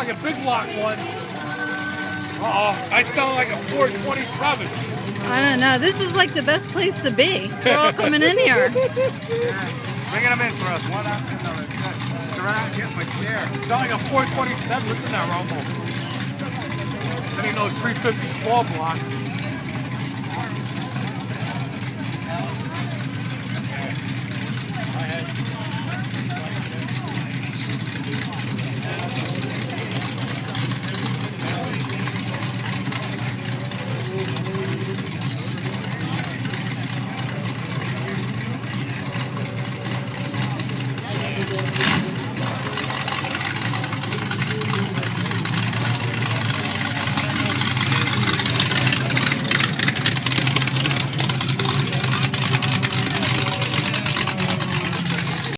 like a big block one. Uh-oh, I sound like a 427. I don't know. This is like the best place to be. We're all coming in here. Yeah. Bringing them in for us, one after another. They're right out getting my chair. Sound like a 427. Listen to that rumble. Then he knows 350 small block.